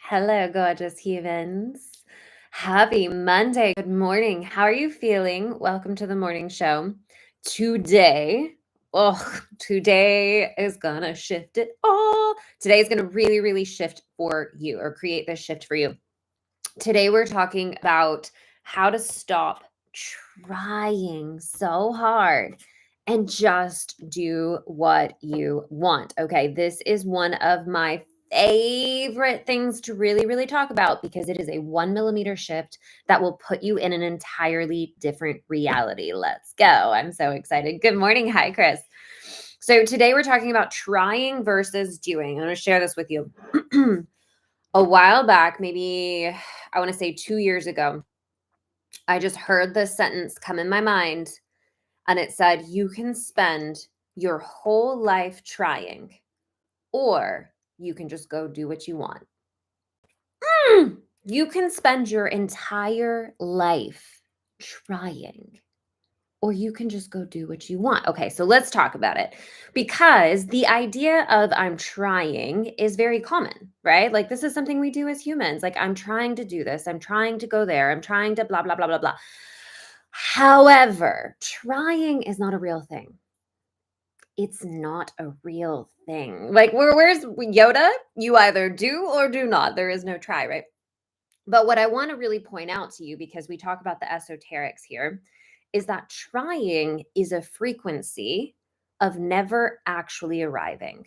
Hello, gorgeous humans. Happy Monday. Good morning. How are you feeling? Welcome to the morning show. Today, today is gonna shift it all. Today is gonna really shift for you or create this shift for you. Today, we're talking about how to stop trying so hard and just do what you want. Okay, this is one of my favorite things to really talk about because it is a 1 millimeter shift that will put you in an entirely different reality. Let's go. I'm so excited. Good morning. Hi, Chris. So, today we're talking about trying versus doing. I'm going to share this with you. A while back, maybe I want to say 2 years ago, I just heard this sentence come in my mind, and it said, "You can spend your whole life trying, or you can just go do what you want." You can spend your entire life trying, or you can just go do what you want. Okay, so let's talk about it because the idea of I'm trying is very common, right? Like, this is something we do as humans. Like, I'm trying to do this, I'm trying to go there, I'm trying to blah, blah, blah, blah, blah. However, trying is not a real thing. It's not a real thing. Like, where's Yoda? You either do or do not. There is no try, right? But what I want to really point out to you, because we talk about the esoterics here, is that trying is a frequency of never actually arriving.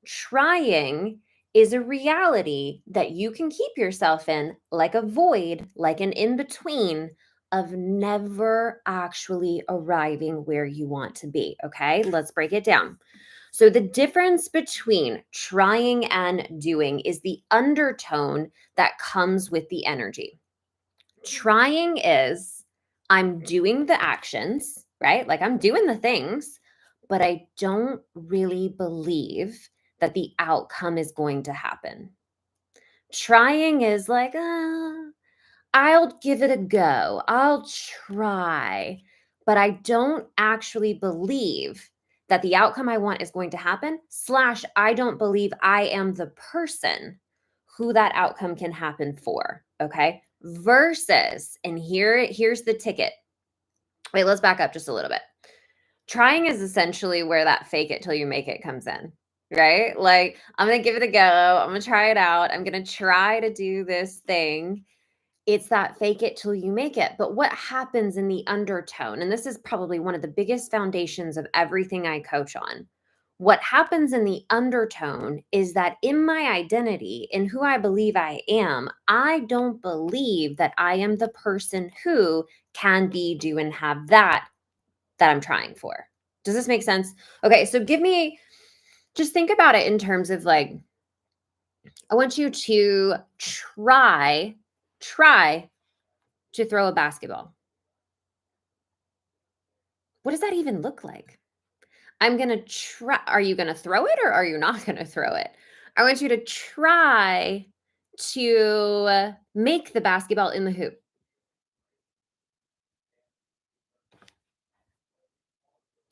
Trying is a reality that you can keep yourself in, like a void, like an in between of never actually arriving where you want to be. Okay, let's break it down. So, the difference between trying and doing is the undertone that comes with the energy. Trying is I'm doing the actions, right? Like, I'm doing the things, but I don't really believe that the outcome is going to happen. Trying is like, I'll give it a go. I'll try, but I don't actually believe that the outcome I want is going to happen, slash, I don't believe I am the person who that outcome can happen for. Okay. Versus, and here's the ticket. Wait, let's back up just a little bit. Trying is essentially where that fake it till you make it comes in, right? Like, I'm going to give it a go. I'm going to try it out. I'm going to try to do this thing. It's that fake it till you make it. But what happens in the undertone, and this is probably one of the biggest foundations of everything I coach on. What happens in the undertone is that in my identity, in who I believe I am, I don't believe that I am the person who can be, do, and have that I'm trying for. Does this make sense? Okay, so just think about it in terms of like, I want you to try to throw a basketball. What does that even look like? I'm going to try. Are you going to throw it or are you not going to throw it? I want you to try to make the basketball in the hoop.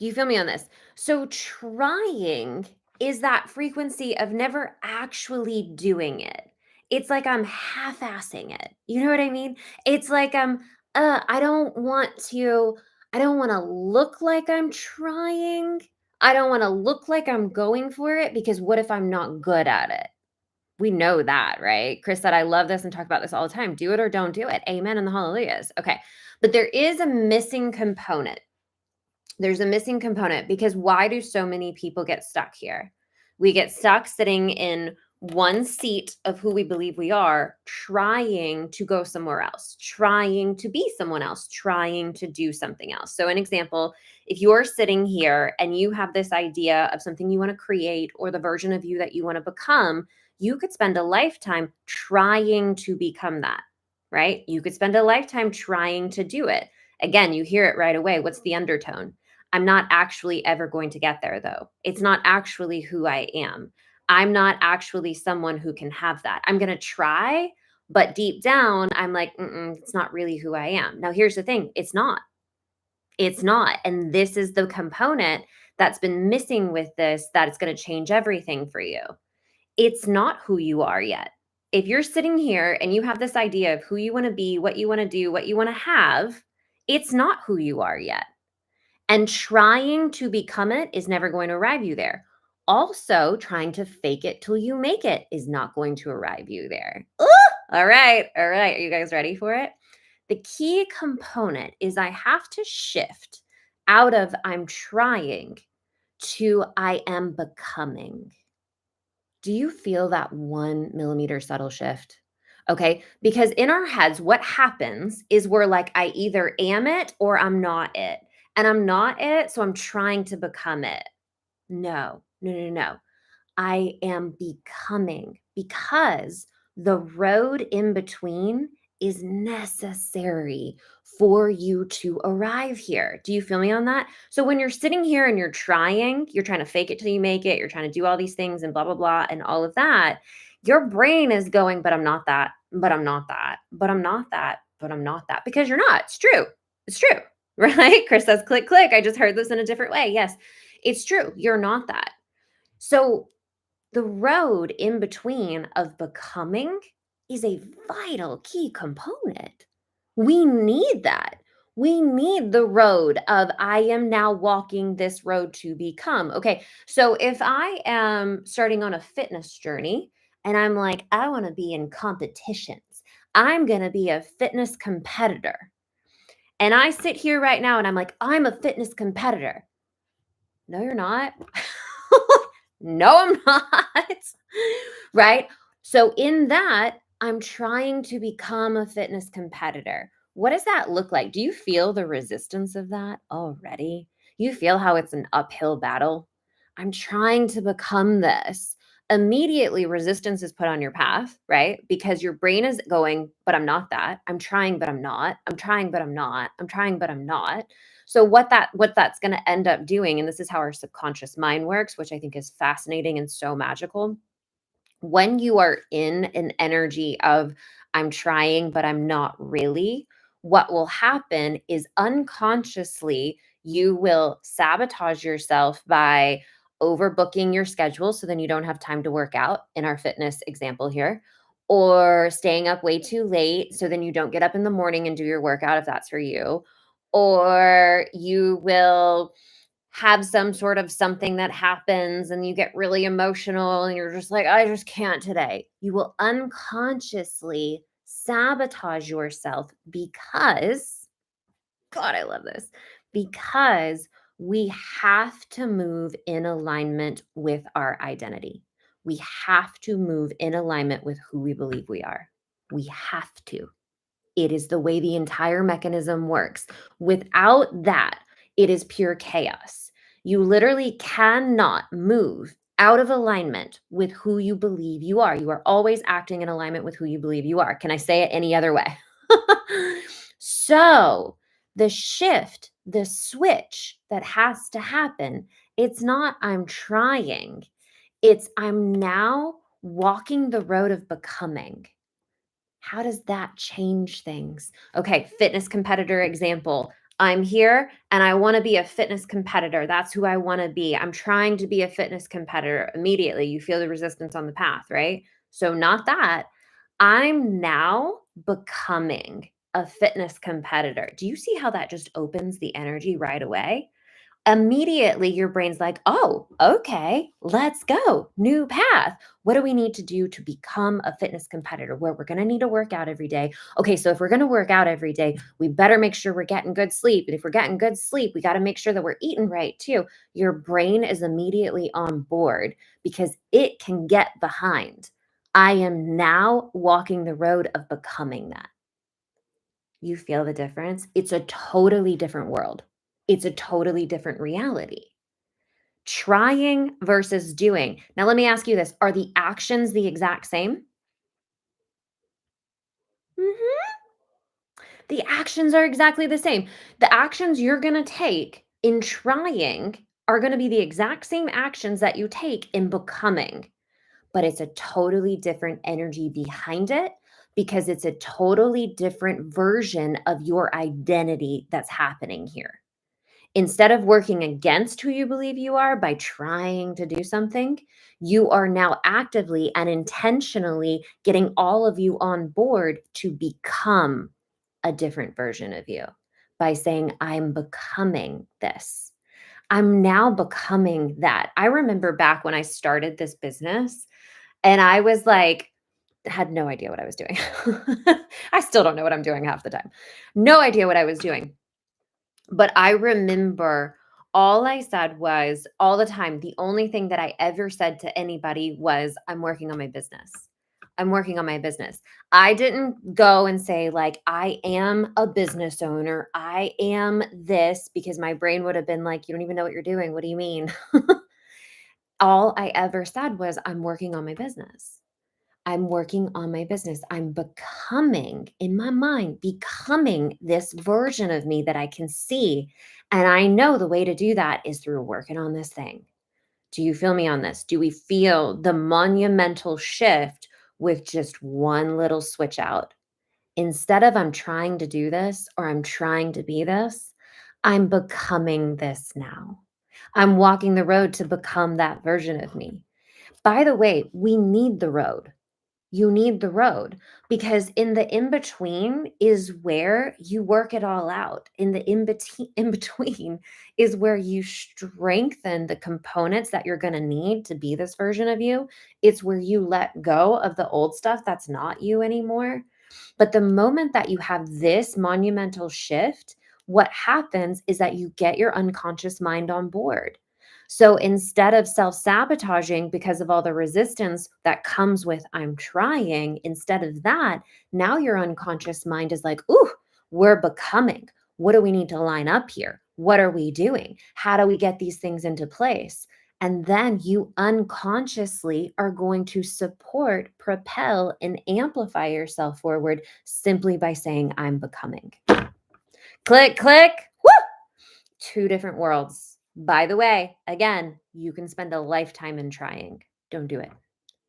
Do you feel me on this? So, trying is that frequency of never actually doing it. It's like I'm half assing it. You know what I mean? It's like I don't want to, I don't want to look like I'm trying. I don't want to look like I'm going for it because what if I'm not good at it? We know that, right? Chris said, I love this and talk about this all the time. Do it or don't do it. Amen and the hallelujahs. Okay. But there is a missing component. There's a missing component because why do so many people get stuck here? We get stuck sitting in one seat of who we believe we are, trying to go somewhere else, trying to be someone else, trying to do something else. So, an example, if you're sitting here and you have this idea of something you want to create or the version of you that you want to become, you could spend a lifetime trying to become that, right? You could spend a lifetime trying to do it. Again, you hear it right away. What's the undertone? I'm not actually ever going to get there, though. It's not actually who I am. I'm not actually someone who can have that. I'm going to try, but deep down, I'm like, it's not really who I am. Now, here's the thing, it's not. It's not. And this is the component that's been missing with this, that it's going to change everything for you. It's not who you are yet. if you're sitting here and you have this idea of who you want to be, what you want to do, what you want to have, it's not who you are yet. And trying to become it is never going to arrive you there. Also, trying to fake it till you make it is not going to arrive you there. Ooh, all right. All right. Are you guys ready for it? The key component is I have to shift out of I'm trying to I am becoming. Do you feel that 1 millimeter subtle shift? Okay. Because in our heads, what happens is we're like, I either am it or I'm not it. And I'm not it. So I'm trying to become it. No, no, no, no. I am becoming because the road in between is necessary for you to arrive here. Do you feel me on that? So when you're sitting here and you're trying to fake it till you make it, you're trying to do all these things and blah, blah, blah, and all of that, your brain is going, but I'm not that, but I'm not that, but I'm not that, but I'm not that, because you're not. It's true. It's true. Right? Chris says, click, click. I just heard this in a different way. Yes, it's true. You're not that. So the road in between of becoming is a vital key component. We need that. We need the road of I am now walking this road to become. Okay, so if I am starting on a fitness journey and I'm like, I want to be in competitions, I'm going to be a fitness competitor. And I sit here right now and I'm like, I'm a fitness competitor. No, you're not. No, I'm not. Right? So, in that, I'm trying to become a fitness competitor. What does that look like? Do you feel the resistance of that already? You feel how it's an uphill battle? I'm trying to become this. Immediately, resistance is put on your path, right? Because your brain is going, but I'm not that. I'm trying, but I'm not. I'm trying, but I'm not. I'm trying, but I'm not. So what that's going to end up doing, and this is how our subconscious mind works, which I think is fascinating and so magical. When you are in an energy of I'm trying but I'm not really, what will happen is unconsciously you will sabotage yourself by overbooking your schedule so then you don't have time to work out in our fitness example here, or staying up way too late so then you don't get up in the morning and do your workout if that's for you, or you will have some sort of something that happens and you get really emotional and you're just like, I just can't today. You will unconsciously sabotage yourself because, God, I love this, because we have to move in alignment with our identity. We have to move in alignment with who we believe we are. We have to. It is the way the entire mechanism works. Without that, it is pure chaos. You literally cannot move out of alignment with who you believe you are. You are always acting in alignment with who you believe you are. Can I say it any other way? So, the shift, the switch that has to happen, it's not I'm trying, it's I'm now walking the road of becoming. How does that change things? Okay, fitness competitor example. I'm here and I want to be a fitness competitor. That's who I want to be. I'm trying to be a fitness competitor. Immediately, you feel the resistance on the path, right? So, not that. I'm now becoming a fitness competitor. Do you see how that just opens the energy right away? Immediately your brain's like, oh, okay, let's go. New path. What do we need to do to become a fitness competitor? Where we're going to need to work out every day. Okay, so if we're going to work out every day, we better make sure we're getting good sleep. And if we're getting good sleep, we got to make sure that we're eating right too. Your brain is immediately on board because it can get behind. I am now walking the road of becoming that. You feel the difference? It's a totally different world. It's a totally different reality. Trying versus doing. Now, let me ask you this. Are the actions the exact same? Mhm. The actions are exactly the same. The actions you're going to take in trying are going to be the exact same actions that you take in becoming, but it's a totally different energy behind it because it's a totally different version of your identity that's happening here. Instead of working against who you believe you are by trying to do something, you are now actively and intentionally getting all of you on board to become a different version of you by saying, I'm becoming this. I'm now becoming that. I remember back when I started this business and I was like, had no idea what I was doing. I still don't know what I'm doing half the time. No idea what I was doing. But I remember all I said was all the time, the only thing that I ever said to anybody was, I'm working on my business. I'm working on my business. I didn't go and say, like, I am a business owner. I am this, because my brain would have been like, you don't even know what you're doing. What do you mean? All I ever said was, I'm working on my business. I'm working on my business. I'm becoming, in my mind, becoming this version of me that I can see. And I know the way to do that is through working on this thing. Do you feel me on this? Do we feel the monumental shift with just one little switch out? Instead of I'm trying to do this or I'm trying to be this, I'm becoming this now. I'm walking the road to become that version of me. By the way, we need the road. You need the road, because in the in between is where you work it all out. In the in between is where you strengthen the components that you're going to need to be this version of you. It's where you let go of the old stuff that's not you anymore. But the moment that you have this monumental shift, what happens is that you get your unconscious mind on board. So instead of self sabotaging because of all the resistance that comes with I'm trying, instead of that, now your unconscious mind is like, ooh, we're becoming. What do we need to line up here? What are we doing? How do we get these things into place? And then you unconsciously are going to support, propel, and amplify yourself forward simply by saying, I'm becoming. Click, click. Woo! Two different worlds. By the way, again, you can spend a lifetime in trying. Don't do it.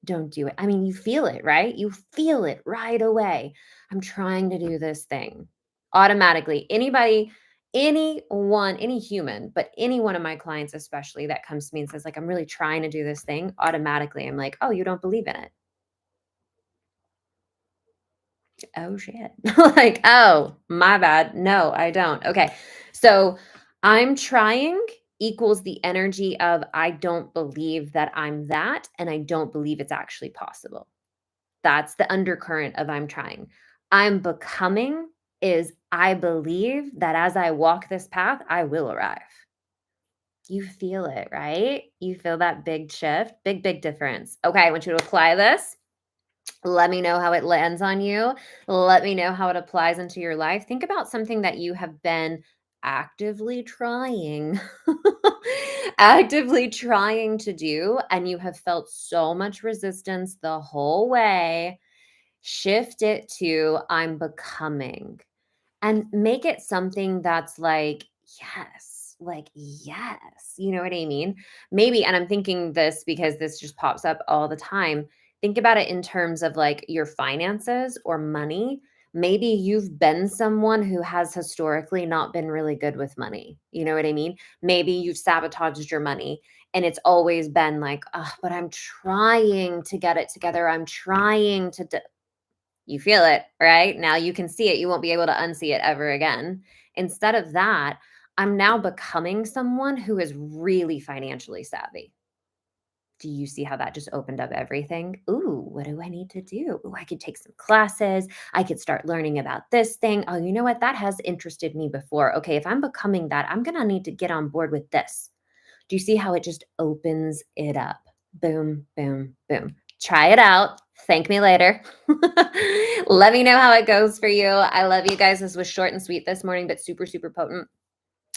Don't do it. I mean, you feel it, right? You feel it right away. I'm trying to do this thing. Automatically, anybody, anyone, any human, but any one of my clients, especially that comes to me and says, like, I'm really trying to do this thing, automatically, I'm like, oh, you don't believe in it. Oh shit. Like, oh, my bad. No, I don't. Okay. So I'm trying equals the energy of I don't believe that I'm that, and I don't believe it's actually possible. That's the undercurrent of I'm trying. I'm becoming is I believe that as I walk this path, I will arrive. You feel it, right? You feel that big shift, big, big difference. Okay, I want you to apply this. Let me know how it lands on you. Let me know how it applies into your life. Think about something that you have been actively trying, actively trying to do, and you have felt so much resistance the whole way. Shift it to I'm becoming, and make it something that's like, yes, you know what I mean? Maybe, and I'm thinking this because this just pops up all the time. Think about it in terms of like your finances or money. Maybe you've been someone who has historically not been really good with money. You know what I mean? Maybe you've sabotaged your money and it's always been like, oh, but I'm trying to get it together. I'm trying to you feel it, right? Now you can see it. You won't be able to unsee it ever again. Instead of that, I'm now becoming someone who is really financially savvy. Do you see how that just opened up everything? Ooh, what do I need to do? Ooh, I could take some classes. I could start learning about this thing. Oh, you know what? That has interested me before. Okay, if I'm becoming that, I'm going to need to get on board with this. Do you see how it just opens it up? Boom, boom, boom. Try it out. Thank me later. Let me know how it goes for you. I love you guys. This was short and sweet this morning, but super, super potent.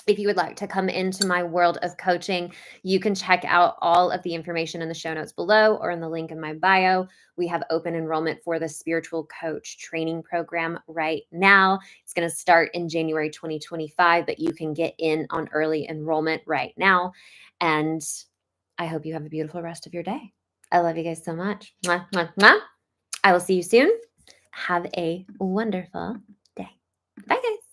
If you would like to come into my world of coaching, you can check out all of the information in the show notes below or in the link in my bio. We have open enrollment for the Spiritual Coach Training Program right now. It's going to start in January 2025, but you can get in on early enrollment right now. And I hope you have a beautiful rest of your day. I love you guys so much. Mwah, mwah, mwah. I will see you soon. Have a wonderful day. Bye, guys.